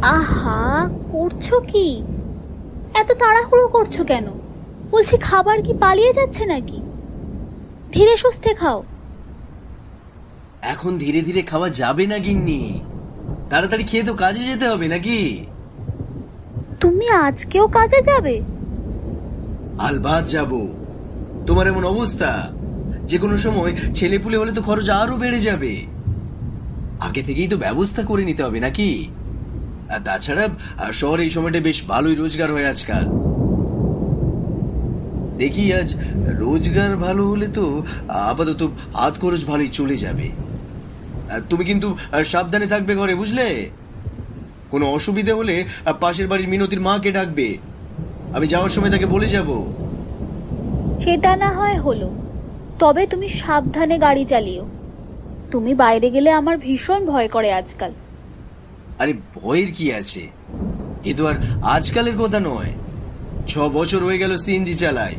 আহা, করছো কি? এত তাড়াহুড়ো করছো কেন? বলছি খাবার কি পালিয়ে যাচ্ছে নাকি? ধীরে সুস্থে খাও। এখন ধীরে ধীরে খাওয়া যাবে না গিন্নি, তাড়াতাড়ি খেয়ে তো কাজে যেতে হবে নাকি? তুমি আজকেও কাজে যাবে? আলবাত যাব। তোমার এমন অবস্থা, যে কোনো সময় ছেলেপুলে হলে তো খরচ আরো বেড়ে যাবে। আগে থেকেই তো ব্যবস্থা করে নিতে হবে নাকি? আর তাছাড়া শহরে এই সময়টা বেশ ভালোই রোজগার হয় আজকাল। দেখি আজ রোজগার ভালো হলে তো আপাতত হাত খরচ ভালোই চলে যাবে। তুমি কিন্তু সাবধানে থাকবে ঘরে, বুঝলে? কোনো অসুবিধা হলে পাশের বাড়ির মিনতির মাকে ডাকবে, আমি যাওয়ার সময় তাকে বলে যাব। সেটা না হয় হলো, তবে তুমি সাবধানে গাড়ি চালিও। তুমি বাইরে গেলে আমার ভীষণ ভয় করে আজকাল। আরে ভয়ের কি আছে, এ তো আর আজকালের কথা নয়। 6 বছর হয়ে গেল সিএনজি চালাই।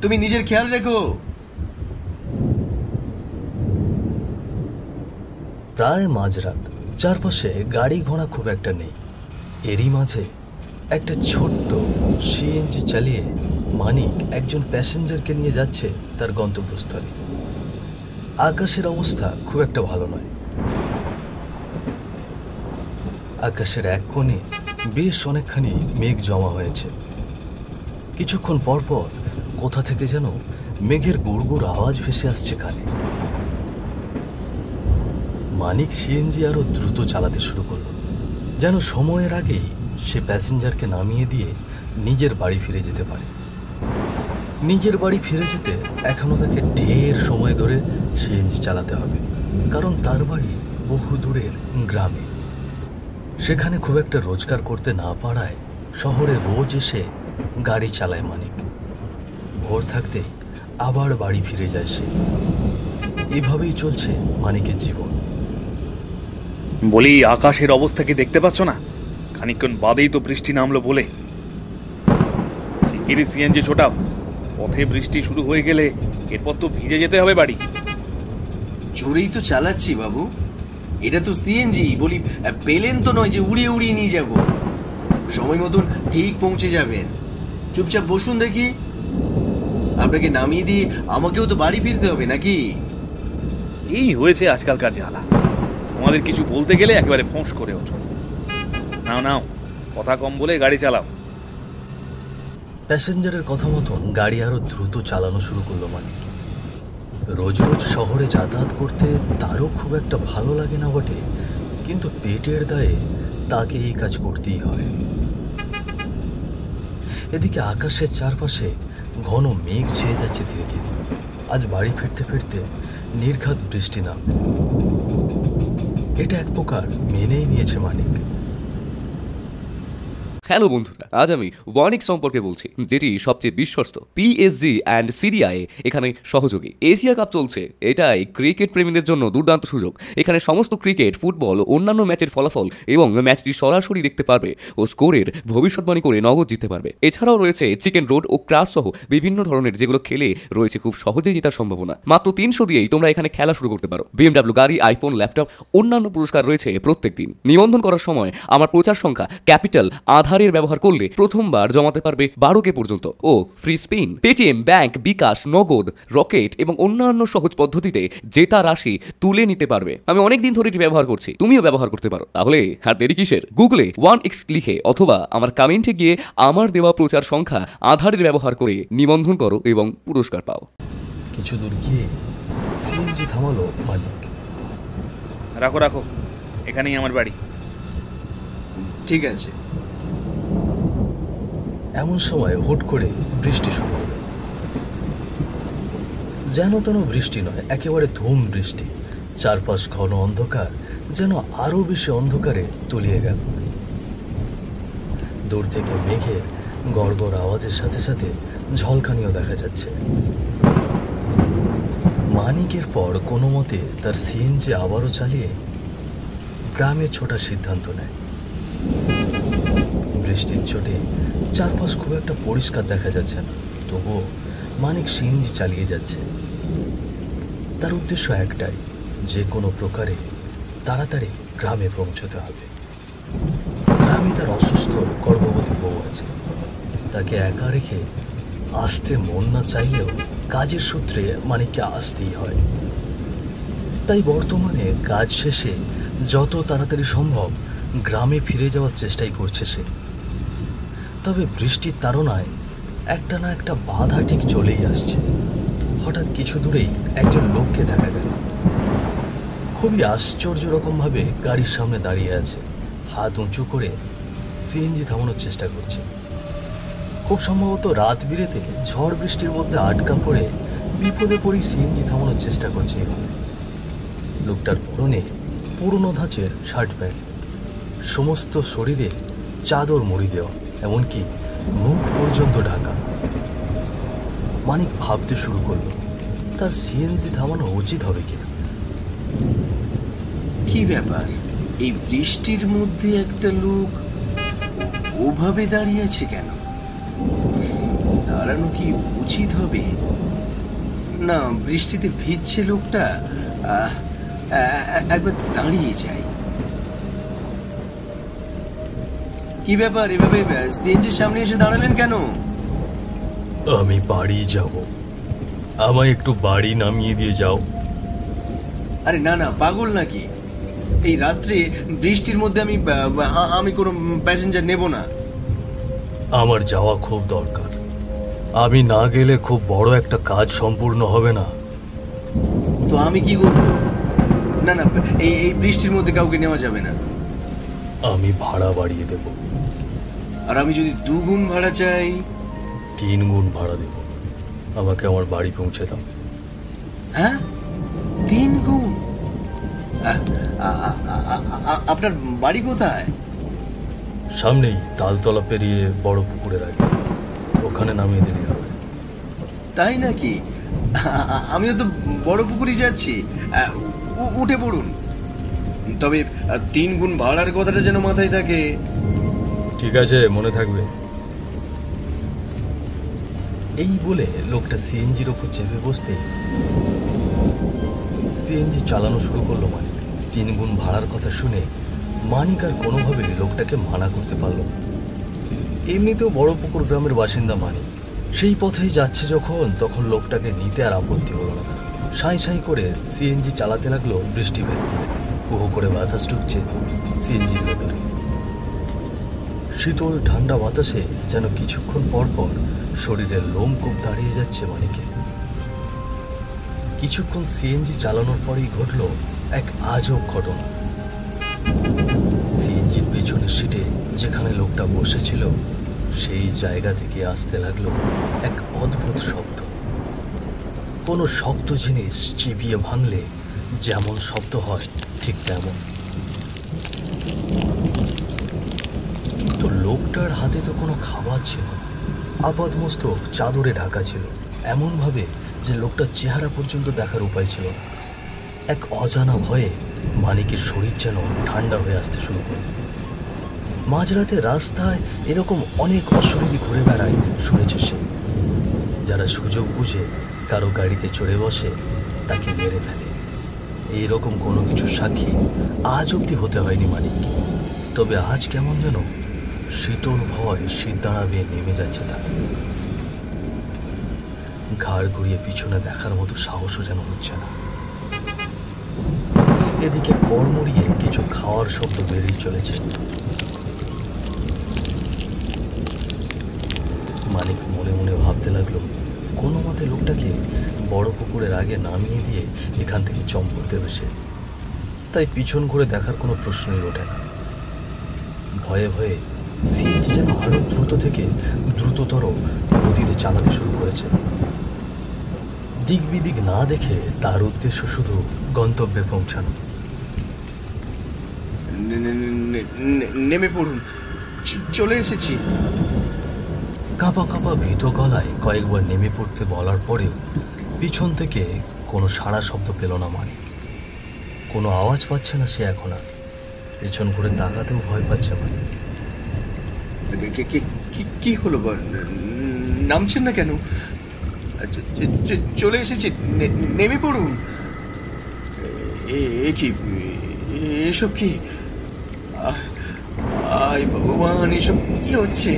তুমি নিজের খেয়াল রেখো। প্রায় মাঝরাত, চারপাশে গাড়ি ঘোড়া খুব একটা নেই। এরই মাঝে একটা ছোট্ট সিএনজি চালিয়ে মানিক একজন প্যাসেঞ্জারকে নিয়ে যাচ্ছে তার গন্তব্যস্থলে। আকাশের অবস্থা খুব একটা ভালো নয়। আকাশের এক কোণে বেশ অনেকখানি মেঘ জমা হয়েছে। কিছুক্ষণ পর পর কোথা থেকে যেন মেঘের গুড়গুড় আওয়াজ ভেসে আসছে কানে। মানিক সিএনজি আরো দ্রুত চালাতে শুরু করলো, যেন সময়ের আগেই সে প্যাসেঞ্জারকে নামিয়ে দিয়ে নিজের বাড়ি ফিরে যেতে পারে। নিজের বাড়ি ফিরে যেতে এখনো তাকে ঢের সময় ধরে সিএনজি চালাতে হবে, কারণ তার বাড়ি বহু দূরের গ্রামে। সেখানে খুব একটা রোজগার করতে না পারায় শহরে রোজ এসে গাড়ি চালায় মানিক। ভোর থাকতেই আবার বাড়ি ফিরে যায় সে। এভাবেই চলছে মানিকের জীবন। বলি, আকাশের অবস্থা কি দেখতে পাচ্ছ না? খানিকক্ষণ বাদেই তো বৃষ্টি নামলো বলে। শিগগিরই সিএনজি ছোটাও, পথে বৃষ্টি শুরু হয়ে গেলে এরপর তো ভিজে যেতে হবে বাড়ি। জোরেই তো চালাচ্ছি বাবু, এটা তো সিএনজি, বলি পেলেন তো নয় যে উড়িয়ে উড়িয়ে নিয়ে যাব। সময় মতন ঠিক পৌঁছে যাবেন। চুপচাপ বসুন দেখি, আপনাকে নামিয়ে দিয়ে আমাকেও তো বাড়ি ফিরতে হবে নাকি? এই হয়েছে আজকালকার জ্বালা, তোমাদের কিছু বলতে গেলে একেবারে ফোঁস করে ওঠো। নাও নাও, কথা কম বলে গাড়ি চালাও। প্যাসেঞ্জারের কথা মতন গাড়ি আরো দ্রুত চালানো শুরু করলো মানিক। রোজ রোজ শহরে যাতায়াত করতে তারও খুব একটা ভালো লাগে না বটে, কিন্তু পেটের দায়ে তাকে এই কাজ করতেই হয়। এদিকে আকাশের চারপাশে ঘন মেঘ ছেয়ে যাচ্ছে ধীরে ধীরে। আজ বাড়ি ফিরতে ফিরতে নির্ঘাত বৃষ্টি নামবে, এটা এক প্রকার মেনেই নিয়েছে মানিক। হ্যালো বন্ধুরা, আজ আমি ওয়ানিক সম্পর্কে বলছি, যেটি সবচেয়ে বিশ্বস্ত পিএসজি অ্যান্ড সিরিয়ায় এখানে সহযোগী। এশিয়া কাপ চলছে, এটাই ক্রিকেট প্রেমীদের জন্য দুর্দান্ত সুযোগ। এখানে সমস্ত ক্রিকেট, ফুটবল ও অন্যান্য ম্যাচের ফলাফল এবং ম্যাচটি সরাসরি দেখতে পারবে ও স্কোরের ভবিষ্যৎবাণী করে নগদ জিততে পারবে। এছাড়াও রয়েছে চিকেন রোড ও ক্রাশ সহ বিভিন্ন ধরনের, যেগুলো খেলে রয়েছে খুব সহজেই জেতার সম্ভাবনা। মাত্র 300 দিয়েই তোমরা এখানে খেলা শুরু করতে পারো। বিএমডাব্লিউ গাড়ি, আইফোন, ল্যাপটপ, অন্যান্য পুরস্কার রয়েছে প্রত্যেক দিন। নিবন্ধন করার সময় আমার প্রচার সংখ্যা ক্যাপিটাল আধারের ব্যবহার করলে প্রথমবার জমাতে পারবে 12K পর্যন্ত ও ফ্রি স্পিন। পেটিএম, ব্যাংক, বিকাশ, নগদ, রকেট এবং অন্যান্য সহজ পদ্ধতিতে জেতা রাশি তুলে নিতে পারবে। আমি অনেকদিন ধরে এটি ব্যবহার করছি, তুমিও ব্যবহার করতে পারো। তাহলে আর দেরি কিসের? গুগলে 1x লিখে অথবা আমার কমেন্টে গিয়ে আমার দেওয়া প্রচার সংখ্যা আধারের ব্যবহার করে নিবন্ধন করো এবং পুরস্কার পাও। কিছু দূর গিয়ে সিএনজি থামালো মানিক। রাখো রাখো, এখানেই আমার বাড়ি। ঠিক আছে। এমন সময় হুট করে বৃষ্টি শুরু হলো। যেন তেন বৃষ্টি নয়, একেবারে ধুম বৃষ্টি। চারপাশ ঘন অন্ধকার, যেন আরো বেশি অন্ধকারে তলিয়ে গেল। দূর থেকে মেঘের গড়গড় আওয়াজের সাথে সাথে ঝলকানিও দেখা যাচ্ছে। মানিকের পর কোনো মতে তার সিএনজি আবারও চালিয়ে গ্রামে ছোটার সিদ্ধান্ত নেয়। বৃষ্টির চোটে চারপাশ খুব একটা পরিষ্কার দেখা যাচ্ছে না, তবুও মানিক সিএনজি চালিয়ে যাচ্ছে। তার উদ্দেশ্য একটাই, যে কোনো প্রকারে তাড়াতাড়ি গ্রামে পৌঁছতে হবে। গ্রামে তার অসুস্থ গর্ভবতী বউ আছে। তাকে একা রেখে আসতে মন না চাইলেও কাজের সূত্রে মানিককে আসতেই হয়। তাই বর্তমানে কাজ শেষে যত তাড়াতাড়ি সম্ভব গ্রামে ফিরে যাওয়ার চেষ্টাই করছে সে। তবে বৃষ্টির তাড়নায় একটা না একটা বাধা ঠিক চলেই আসছে। হঠাৎ কিছু দূরেই একজন লোককে দেখা গেল। খুবই আশ্চর্য রকমভাবে গাড়ির সামনে দাঁড়িয়ে আছে, হাত উঁচু করে সিএনজি থামানোর চেষ্টা করছে। খুব সম্ভবত রাত বিরেতে ঝড় বৃষ্টির মধ্যে আটকা পড়ে বিপদে পড়ি সিএনজি থামানোর চেষ্টা করছে এভাবে। লোকটার পরনে পুরনো ধাঁচের শার্ট প্যান্ট, সমস্ত শরীরে চাদর মুড়ি দেওয়া, এমনকি মুখ পর্যন্ত ঢাকা। মানিক ভাবতে শুরু করলো তার সিএনজি থামানো উচিত হবে কিনা। কি ব্যাপার, এই বৃষ্টির মধ্যে একটা লোক ওভাবে দাঁড়িয়ে আছে কেন? দাঁড়ানো কি উচিত হবে? না, বৃষ্টিতে ভিজছে লোকটা, একবার দাঁড়িয়ে যায়। কি ব্যাপার, এভাবে সিএনজির সামনে এসে দাঁড়ালেন কেন? আমি বাড়ি যাব, আমায় একটু বাড়ি নামিয়ে দিয়ে যাও। আরে না না, পাগল নাকি? এই রাত্রে বৃষ্টির মধ্যে আমি কোনো প্যাসেঞ্জার নেব না। আমার যাওয়া খুব দরকার, আমি না গেলে খুব বড় একটা কাজ সম্পূর্ণ হবে না। তো আমি কি করব? না না, এই বৃষ্টির মধ্যে কাউকে নেওয়া যাবে না। আমি ভাড়া বাড়িয়ে দেব। আর আমি যদি 2 গুণ ভাড়া চাই? 3 গুণ ভাড়া দেব। আমাকে আমার বাড়ি পৌঁছে দাও। হ্যাঁ, 3 গুণ? আপনার বাড়ি কোথায়? সামনেই তালতলা পেরিয়ে বড় পুকুরের আগে, ওখানে নামিয়ে দিলেই হবে। তাই নাকি? আমিও তো বড় পুকুরি যাচ্ছি, উঠে পড়ুন। তবে 3 গুণ ভাড়ার কথাটা যেন মাথায় থাকে। ঠিক আছে, মনে থাকবে। এই বলে লোকটা সিএনজির ওপর চেপে বসতে সিএনজি চালানো শুরু করলো মানিক। 3 গুণ ভাড়ার কথা শুনে মানিক আর কোনোভাবে লোকটাকে মানা করতে পারল না। এমনিতেও বড় পুকুর গ্রামের বাসিন্দা মানিক, সেই পথেই যাচ্ছে যখন, তখন লোকটাকে নিতে আর আপত্তি হলো না। সাঁই সাঁই করে সিএনজি চালাতে লাগলো বৃষ্টি ভেদ করে। হু করে বাতাস ঢুকছে সিএনজির ভেতরে। শীতল ঠান্ডা বাতাসে যেন কিছুক্ষণ পর পর শরীরের লোমকূপ দাঁড়িয়ে যাচ্ছে মানিকে। কিছুক্ষণ সিএনজি চালানোর পরেই ঘটল এক আজব ঘটনা। সিএনজির পেছনের সিটে যেখানে লোকটা বসেছিল, সেই জায়গা থেকে আসতে লাগলো এক অদ্ভুত শব্দ। কোনো শক্ত জিনিস চিবিয়ে ভাঙলে যেমন শব্দ হয় ঠিক তেমন। তো লোকটার হাতে তো কোনো খাবার ছিল না, আপাদমস্তক চাদরে ঢাকা ছিল, এমনভাবে যে লোকটার চেহারা পর্যন্ত দেখার উপায় ছিল না। এক অজানা ভয়ে মানিকের শরীর যেন ঠান্ডা হয়ে আসতে শুরু করল। মাঝরাতে রাস্তায় এরকম অনেক অশরীরী ঘুরে বেড়ায় শুনেছে সে, যারা সুযোগ বুঝে কারো গাড়িতে চড়ে বসে তাকে মেরে ফেলে। এইরকম কোনো কিছু সাক্ষী আজ অব্দি হতে হয়নি মানিককে। তবে আজ কেমন যেন শীতল ভয় শীত দাঁড়াবে নেমে যাচ্ছে তার। ঘাড় ঘুরিয়ে পিছনে দেখার মতো সাহসও যেন হচ্ছে না। এদিকে কড়মড়িয়ে কিছু খাওয়ার শব্দ বেরিয়ে চলেছে। মানিক মনে মনে ভাবতে লাগলো, কোনো মতে লোকটাকে বড় পুকুরের আগে নামিয়ে দিয়ে এখান থেকে চম্পট দেবে সে। তাই পিছন ঘুরে দেখার কোনো প্রশ্নই ওঠে না। ভয়ে ভয়ে সিএনজি যেন আরো দ্রুত থেকে দ্রুততর গতিতে চালাতে শুরু করেছে। দিক বিদিক না দেখে তার উদ্দেশ্য শুধু গন্তব্যে পৌঁছানো। নেমে পড়ুন, চলে এসেছি। কাঁপা কাঁপা ভীত গলায় কয়েকবার নেমে পড়তে বলার পরেও পিছন থেকে কোনো সাড়া শব্দ পেল না মানিক। কোনো আওয়াজ পাচ্ছে না সে এখন আর। পেছন ঘুরে তাকাতেও ভয় পাচ্ছে মানিক। কি হলো, নামছেন না কেন? চলে এসেছি, নেমে পড়ুন। এসব কি? হায় ভগবান, এসব কি হচ্ছে?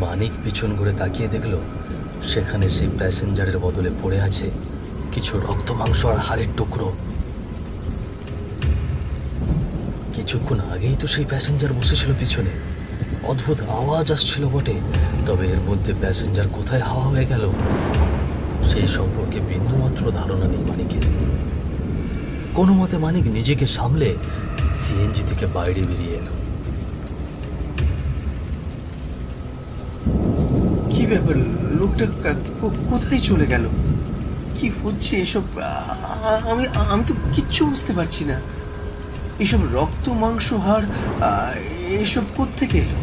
মানিক পিছন ঘুরে তাকিয়ে দেখলো সেখানে সেই প্যাসেঞ্জারের বদলে পড়ে আছে কিছু রক্ত মাংস আর হাড়ের টুকরো। কিছুক্ষণ আগেই তো সেই প্যাসেঞ্জার বসেছিল পিছনে, অদ্ভুত আওয়াজ আসছিল বটে, তবে এর মধ্যে প্যাসেঞ্জার কোথায় হাওয়া হয়ে গেল সেই সম্পর্কে বিন্দুমাত্র ধারণা নেই মানিকের। কোনো মতে মানিক নিজেকে সামলে সিএনজি থেকে বাইরে বেরিয়ে এলো। কি ব্যাপার, লোকটা কোথায় চলে গেল? কি হচ্ছে এসব? আমি তো কিচ্ছু বুঝতে পারছি না। এসব রক্ত মাংস হাড় এসব কোত্থেকে এলো?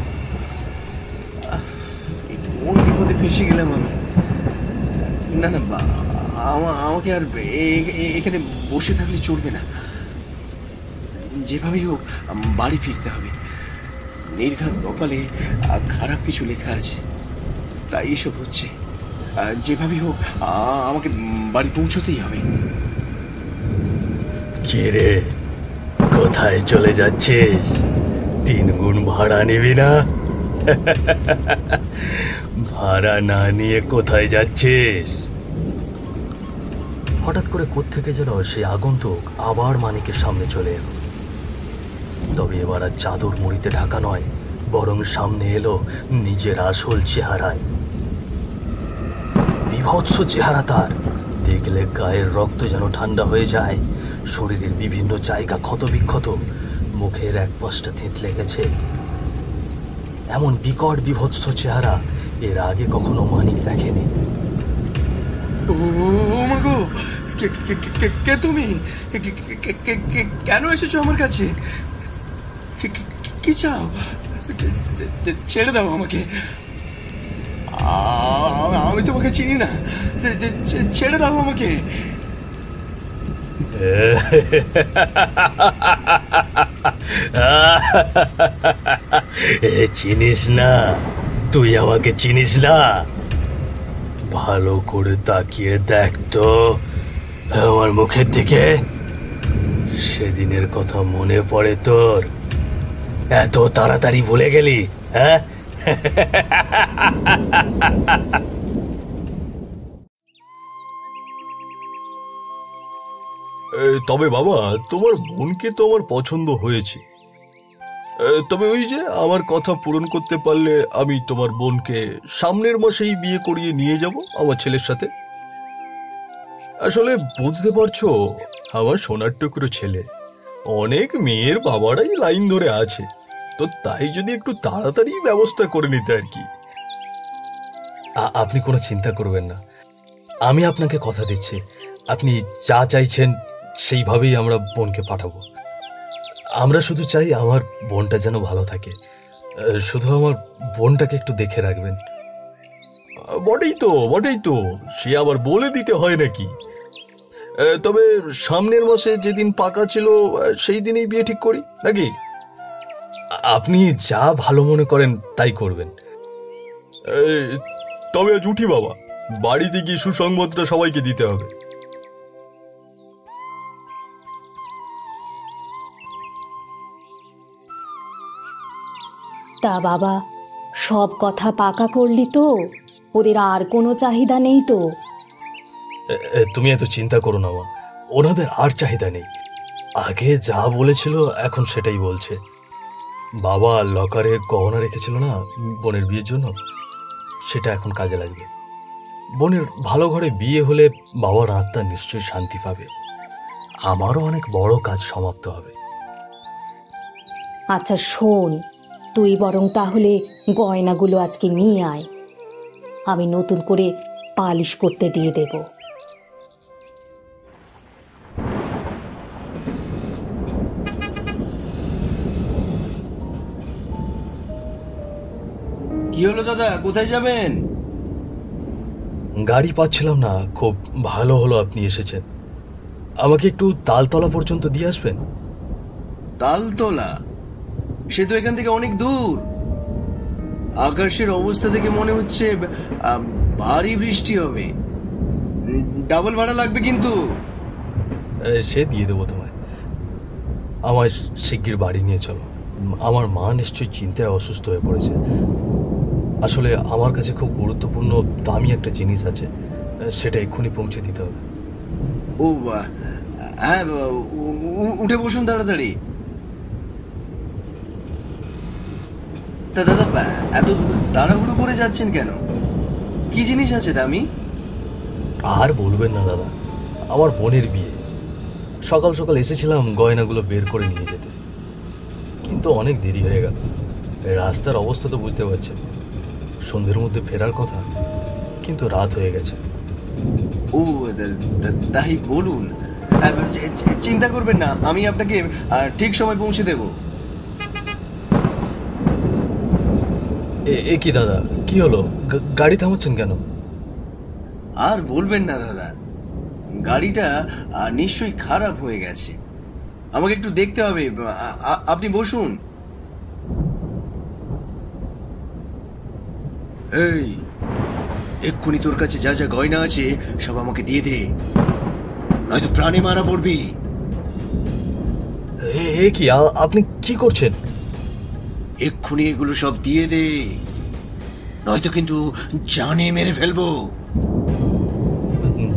কোন বিপদে ফেসে গেলাম আমি। না না, আমাকে আর এখানে বসে থাকলে চলবে না। যেভাবেই হোক বাড়ি ফিরতে হবে। নির্ঘাত কপালে খারাপ কিছু লেখা আছে, তাই এসব হচ্ছে। যেভাবেই হোক আমাকে বাড়ি পৌঁছতেই হবে। কে রে, কোথায় চলে যাচ্ছিস? 3 গুণ ভাড়া নিবি না? ভাড়া না নিয়ে কোথায় যাচ্ছিস? হঠাৎ করে কোত্থেকে যেন সেই আগন্তুক আবার মানিকের সামনে চলে এলো। তবে এবার আর চাদর মুড়িতে ঢাকা নয়, বরং সামনে এলো নিজের আসল চেহারায়। বিভৎস চেহারা তার, দেখলে গায়ের রক্ত যেন ঠান্ডা হয়ে যায়। শরীরের বিভিন্ন জায়গা ক্ষতবিক্ষত, মুখের এক পাশটা থেঁতলে গেছে। এমন বিকট বিভৎস চেহারা এর আগে কখনো মানিক দেখেনি। ও মা গো, কে তুমি? কেন এসেছো আমার কাছে? কি চাও? ছেড়ে দাও আমাকে, আমি তোমাকে চিনি না। ছেড়ে দাও আমাকে। চিনিস না? তুই আমাকে চিনিস না? ভালো করে তাকিয়ে দেখ তো আমার মুখের দিকে। সেদিনের কথা মনে পড়ে তোর? এত তাড়াতাড়ি ভুলে গেলি? হ্যাঁ, তবে বাবা, তোমার বোনকে তো আমার পছন্দ হয়েছে। তবে ওই যে আমার কথা পূরণ করতে পারলে আমি তোমার বোনকে সামনের মাসেই বিয়ে করিয়ে নিয়ে যাব আমার ছেলের সাথে। আসলে বুঝতে পারছো, আমার সোনার টুকরো ছেলে, অনেক মেয়ের বাবারাই লাইন ধরে আছে, তো তাই যদি একটু তাড়াতাড়ি ব্যবস্থা করে নিতে আর কি। আপনি কোনো চিন্তা করবেন না, আমি আপনাকে কথা দিচ্ছি, আপনি যা চাইছেন সেইভাবেই আমরা বোনকে পাঠাবো। আমরা শুধু চাই আমার বোনটা যেন ভালো থাকে, শুধু আমার বোনটাকে একটু দেখে রাখবেন। বটেই তো, সে আবার বলে দিতে হয় নাকি? তবে সামনের মাসে যেদিন পাকা ছিল সেই দিনেই বিয়ে ঠিক করি নাকি? আপনি যা ভালো মনে করেন তাই করবেন। তবে আজ উঠি বাবা, বাড়িতে গিয়ে সুসংবাদটা সবাইকে দিতে হবে। তা বাবা, সব কথা পাকা করলি তো? ওদের আর কোনো চাহিদা নেই তো? তুমি এত চিন্তা করো না মা, ওনাদের আর চাহিদা নেই। আগে যা বলেছিল এখন সেটাই বলছে। বাবা লকারে গহনা রেখেছিল না বোনের বিয়ের জন্য, সেটা এখন কাজে লাগবে। বোনের ভালো ঘরে বিয়ে হলে বাবার আত্মা নিশ্চয়ই শান্তি পাবে, আমারও অনেক বড় কাজ সমাপ্ত হবে। আচ্ছা শোন, তুই বরং তাহলে গয়নাগুলো আজকে নিয়ে আয়, আমি নতুন করে পালিশ করতে দিয়ে দেব। কি হলো দাদা, কোথায় যাবেন? গাড়ি পাচ্ছিলাম না, খুব ভালো হলো আপনি এসেছেন। আমাকে একটু তালতলা পর্যন্ত দিয়ে আসবেন। তালতলা? সে তো এখান থেকে অনেক দূর। আকাশের অবস্থা দেখে মনে হচ্ছে ভারী বৃষ্টি হবে। ডাবল ভাড়া লাগবে কিন্তু। সে দিয়ে দেবো তোমায়। আমায় শিগগির বাড়ি নিয়ে চলো। আমার মা নিশ্চয়ই চিন্তায় অসুস্থ হয়ে পড়েছে। আসলে আমার কাছে খুব গুরুত্বপূর্ণ দামি একটা জিনিস আছে, সেটা এক্ষুনি পৌঁছে দিতে হবে। ও হ্যাঁ, উঠে বসুন তাড়াতাড়ি। তা দাদা, এত তাড়াহুড়ো করে যাচ্ছেন কেন? কি জিনিস আছে দামি? আর বলবেন না দাদা, আমার বোনের বিয়ে। সকাল সকাল এসেছিলাম গয়নাগুলো বের করে নিয়ে যেতে, কিন্তু অনেক দেরি হয়ে গেল। রাস্তার অবস্থা তো বুঝতে পারছেন, সন্ধ্যের মধ্যে ফেরার কথা, কিন্তু রাত হয়ে গেছে। ও তাই বলুন। চিন্তা করবেন না, আমি আপনাকে ঠিক সময় পৌঁছে দেব। এ কি দাদা, কি হলো? গাড়ি থামাচ্ছেন কেন? আর বলবেন না দাদা, গাড়িটা নিশ্চয়ই খারাপ হয়ে গেছে, আমাকে একটু দেখতে হবে। আপনি বসুন। এই, এক্ষুনি তোর কাছে যা যা গয়না আছে সব আমাকে দিয়ে দে, নয়তো প্রাণে মারা পড়বি। এ কি, আপনি কি করছেন? এক্ষুনি এগুলো সব দিয়ে দে, নয়তো কিন্তু জানে মেরে ফেলবো।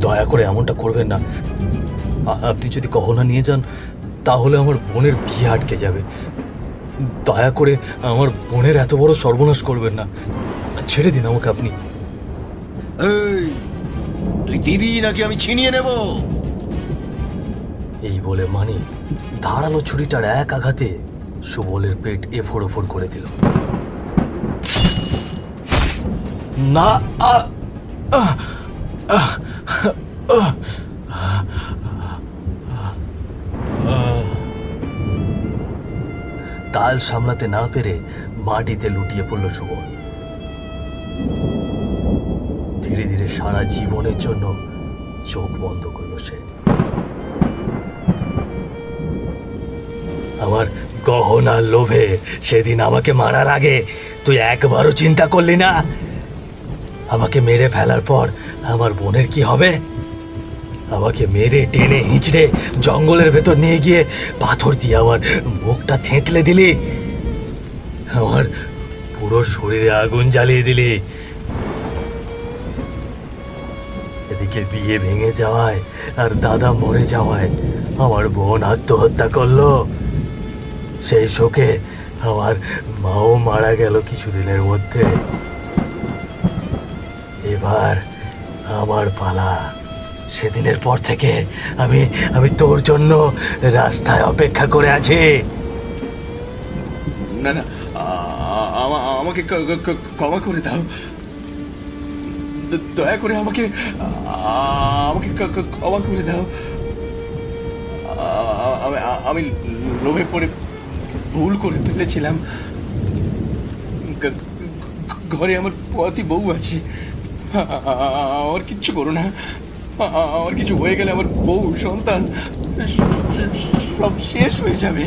দয়া করে এমনটা করবেন না। আপনি যদি গহনা নিয়ে যান তাহলে আমার বোনের বিয়ে আটকে যাবে। দয়া করে আমার বোনের এত বড় সর্বনাশ করবেন না, ছেড়ে দিন আমাকে আপনি। এই, তুই দিবি নাকি আমি ছিনিয়ে নেব? এই বলে মানি ধারালো ছুরিটার এক আঘাতে সুবলের পেট এফোড় ওফোড় করে দিল। না, তাল সামলাতে না পেরে মাটিতে লুটিয়ে পড়ল সুবল। ধীরে ধীরে সারা জীবনের জন্য চোখ বন্ধ করলো সে। আমার গহনার লোভে সেদিন আমাকে মারার আগে তুই একবারও চিন্তা করলি না আমাকে মেরে ফেলার পর আমার বোনের কি হবে? আমাকে মেরে টেনে হিঁচড়ে জঙ্গলের ভেতর নিয়ে গিয়ে পাথর দিয়ে আমার মুখটা থেঁতলে দিলি, আমার পুরো শরীরে আগুন জ্বালিয়ে দিলি। এদিকে বিয়ে ভেঙে যাওয়ায় আর দাদা মরে যাওয়ায় আমার বোন আত্মহত্যা করলো। সেই শোকে আমার মাও মারা গেল কিছুদিনের মধ্যে। এবার আমার পালা। সেদিনের পর থেকে আমি তোর জন্য রাস্তায় অপেক্ষা করে আছি। না না, আমাকে ক্ষমা করে দাও, দয়া করে আমাকে ক্ষমা করে দাও। আমি লোভে পড়ে ভুল করে ফেলেছিলাম। ঘরে আমার পথই বউ আছে, আমার কিচ্ছু করো না। আমার কিছু হয়ে গেলে আমার বউ সন্তান সব শেষ হয়ে যাবে।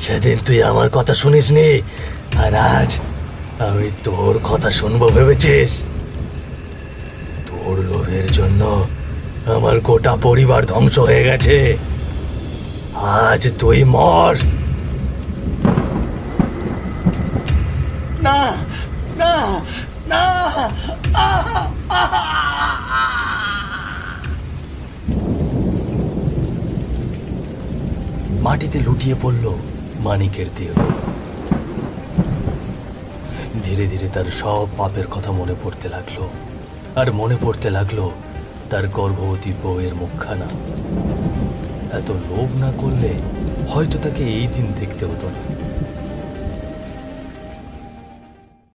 সেদিন তুই আমার কথা শুনিসনি, আর আজ আমি তোর কথা শুনবো ভেবেছিস? তোর লোভের জন্য আমার গোটা পরিবার ধ্বংস হয়ে গেছে। আজ তুই মর। না না না, মাটিতে লুটিয়ে পড়ল মানিকের দেহ। ধীরে ধীরে তার সব পাপের কথা মনে পড়তে লাগলো, আর মনে পড়তে লাগলো তার গর্ভবতী বউয়ের মুখখানা। এত লোভ না করলে হয়তো তাকে এই দিন দেখতে হতো না।